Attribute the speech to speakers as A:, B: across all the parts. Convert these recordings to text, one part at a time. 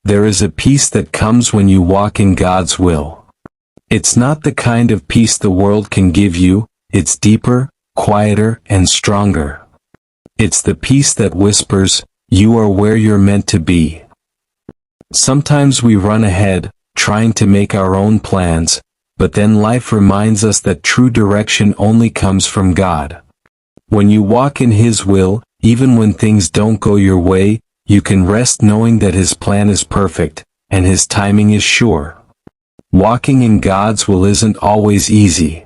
A: There is a peace that comes when you walk in God's will. It's not the kind of peace the world can give you, it's deeper, quieter, and stronger. It's the peace that whispers, "You are where you're meant to be." Sometimes we run ahead, trying to make our own plans, but then life reminds us that true direction only comes from God. When you walk in His will, even when things don't go your way, you can rest knowing that His plan is perfect, and His timing is sure. Walking in God's will isn't always easy.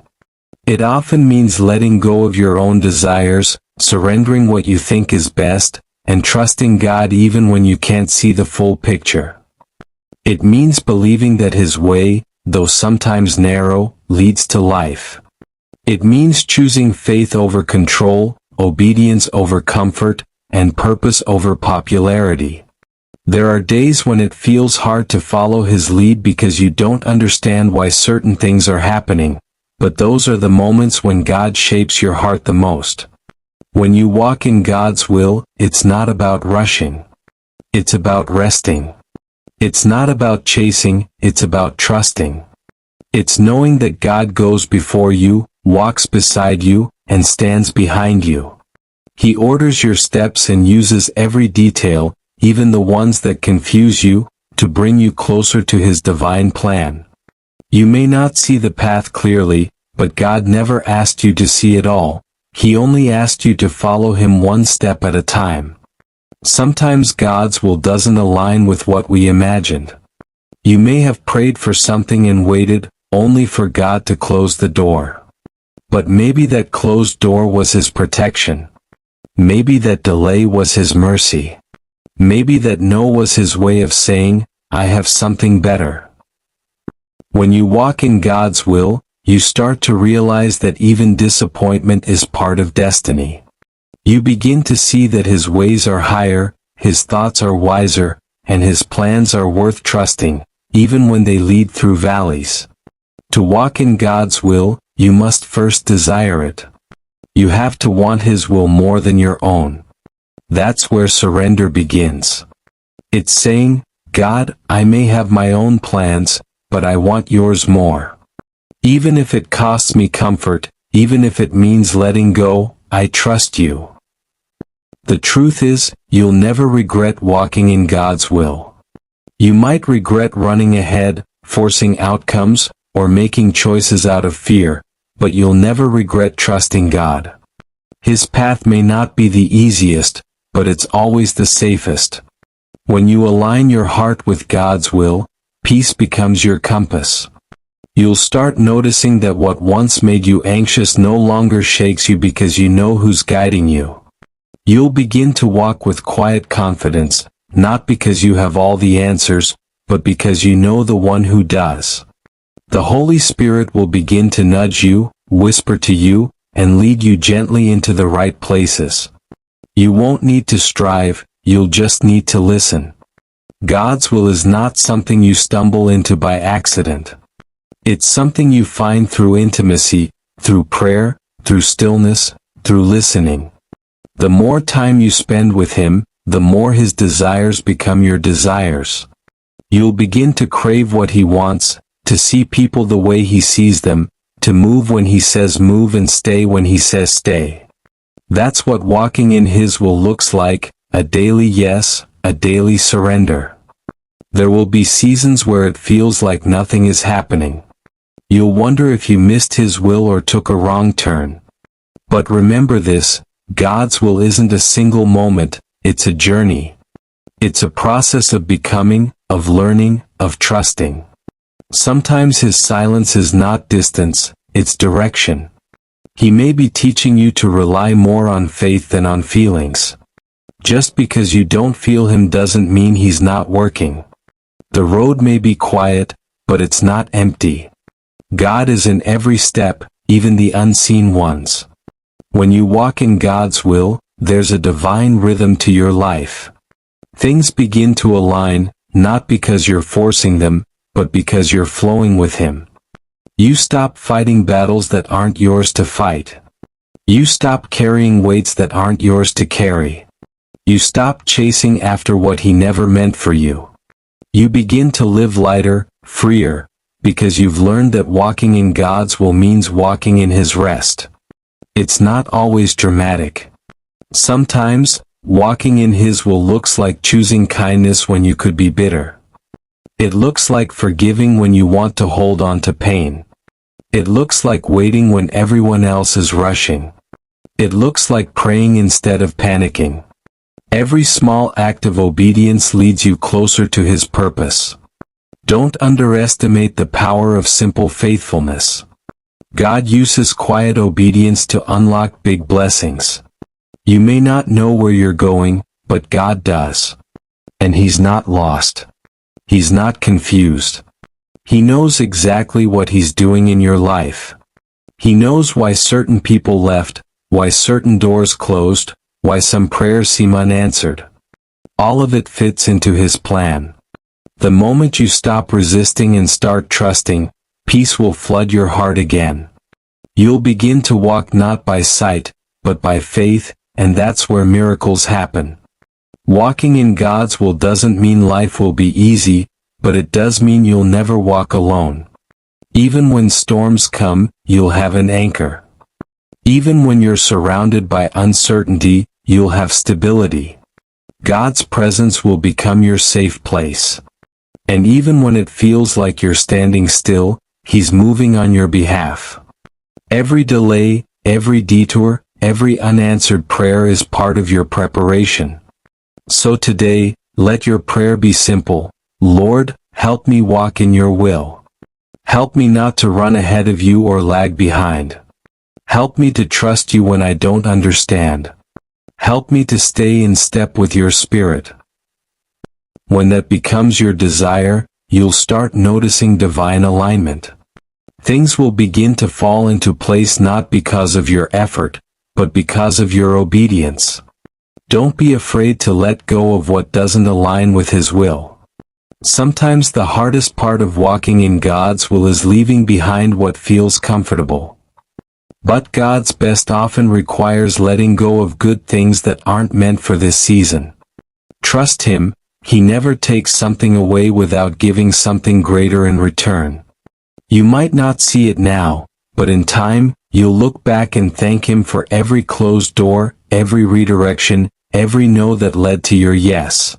A: It often means letting go of your own desires, surrendering what you think is best, and trusting God even when you can't see the full picture. It means believing that His way, though sometimes narrow, leads to life. It means choosing faith over control, obedience over comfort, and purpose over popularity. There are days when it feels hard to follow His lead because you don't understand why certain things are happening, but those are the moments when God shapes your heart the most. When you walk in God's will, it's not about rushing. It's about resting. It's not about chasing, it's about trusting. It's knowing that God goes before you, walks beside you, and stands behind you. He orders your steps and uses every detail, even the ones that confuse you, to bring you closer to His divine plan. You may not see the path clearly, but God never asked you to see it all. He only asked you to follow Him one step at a time. Sometimes God's will doesn't align with what we imagined. You may have prayed for something and waited, only for God to close the door. But maybe that closed door was His protection. Maybe that delay was His mercy. Maybe that no was His way of saying, "I have something better." When you walk in God's will, you start to realize that even disappointment is part of destiny. You begin to see that His ways are higher, His thoughts are wiser, and His plans are worth trusting, even when they lead through valleys. To walk in God's will, you must first desire it. You have to want His will more than your own. That's where surrender begins. It's saying, "God, I may have my own plans, but I want yours more. Even if it costs me comfort, even if it means letting go, I trust you." The truth is, you'll never regret walking in God's will. You might regret running ahead, forcing outcomes, or making choices out of fear, but you'll never regret trusting God. His path may not be the easiest, but it's always the safest. When you align your heart with God's will, peace becomes your compass. You'll start noticing that what once made you anxious no longer shakes you because you know who's guiding you. You'll begin to walk with quiet confidence, not because you have all the answers, but because you know the one who does. The Holy Spirit will begin to nudge you, whisper to you, and lead you gently into the right places. You won't need to strive, you'll just need to listen. God's will is not something you stumble into by accident. It's something you find through intimacy, through prayer, through stillness, through listening. The more time you spend with Him, the more His desires become your desires. You'll begin to crave what He wants, to see people the way He sees them, to move when He says move and stay when He says stay. That's what walking in His will looks like, a daily yes, a daily surrender. There will be seasons where it feels like nothing is happening. You'll wonder if you missed His will or took a wrong turn. But remember this, God's will isn't a single moment, it's a journey. It's a process of becoming, of learning, of trusting. Sometimes His silence is not distance, it's direction. He may be teaching you to rely more on faith than on feelings. Just because you don't feel Him doesn't mean He's not working. The road may be quiet, but it's not empty. God is in every step, even the unseen ones. When you walk in God's will, there's a divine rhythm to your life. Things begin to align, not because you're forcing them, but because you're flowing with Him. You stop fighting battles that aren't yours to fight. You stop carrying weights that aren't yours to carry. You stop chasing after what He never meant for you. You begin to live lighter, freer, because you've learned that walking in God's will means walking in His rest. It's not always dramatic. Sometimes, walking in His will looks like choosing kindness when you could be bitter. It looks like forgiving when you want to hold on to pain. It looks like waiting when everyone else is rushing. It looks like praying instead of panicking. Every small act of obedience leads you closer to His purpose. Don't underestimate the power of simple faithfulness. God uses quiet obedience to unlock big blessings. You may not know where you're going, but God does. And He's not lost. He's not confused. He knows exactly what He's doing in your life. He knows why certain people left, why certain doors closed, why some prayers seem unanswered. All of it fits into His plan. The moment you stop resisting and start trusting, peace will flood your heart again. You'll begin to walk not by sight, but by faith, and that's where miracles happen. Walking in God's will doesn't mean life will be easy, but it does mean you'll never walk alone. Even when storms come, you'll have an anchor. Even when you're surrounded by uncertainty, you'll have stability. God's presence will become your safe place. And even when it feels like you're standing still, He's moving on your behalf. Every delay, every detour, every unanswered prayer is part of your preparation. So today, let your prayer be simple. Lord, help me walk in your will. Help me not to run ahead of you or lag behind. Help me to trust you when I don't understand. Help me to stay in step with your Spirit. When that becomes your desire, you'll start noticing divine alignment. Things will begin to fall into place not because of your effort, but because of your obedience. Don't be afraid to let go of what doesn't align with His will. Sometimes the hardest part of walking in God's will is leaving behind what feels comfortable. But God's best often requires letting go of good things that aren't meant for this season. Trust Him. He never takes something away without giving something greater in return. You might not see it now, but in time, you'll look back and thank Him for every closed door, every redirection, every no that led to your yes.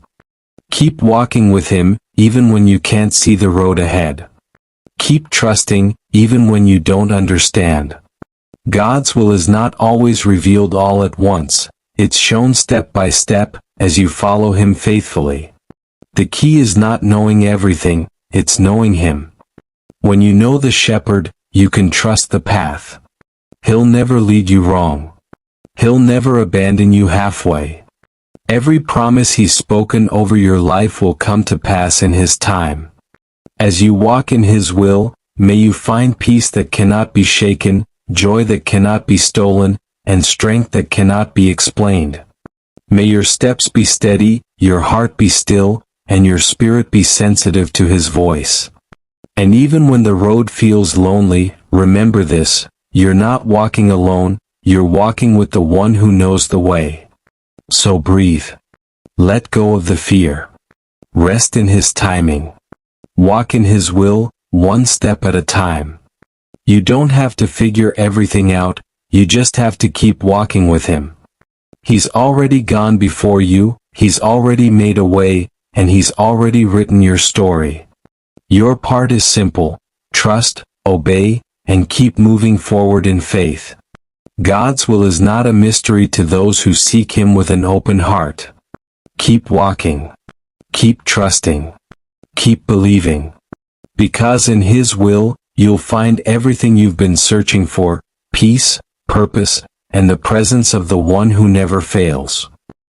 A: Keep walking with Him, even when you can't see the road ahead. Keep trusting, even when you don't understand. God's will is not always revealed all at once. It's shown step by step, as you follow Him faithfully. The key is not knowing everything, it's knowing Him. When you know the shepherd, you can trust the path. He'll never lead you wrong. He'll never abandon you halfway. Every promise He's spoken over your life will come to pass in His time. As you walk in His will, may you find peace that cannot be shaken, joy that cannot be stolen, and strength that cannot be explained. May your steps be steady, your heart be still, and your spirit be sensitive to His voice. And even when the road feels lonely, remember this, you're not walking alone, you're walking with the one who knows the way. So breathe. Let go of the fear. Rest in His timing. Walk in His will, one step at a time. You don't have to figure everything out, you just have to keep walking with Him. He's already gone before you, He's already made a way, and He's already written your story. Your part is simple: trust, obey, and keep moving forward in faith. God's will is not a mystery to those who seek Him with an open heart. Keep walking. Keep trusting. Keep believing. Because in His will, you'll find everything you've been searching for: peace, purpose, and the presence of the one who never fails.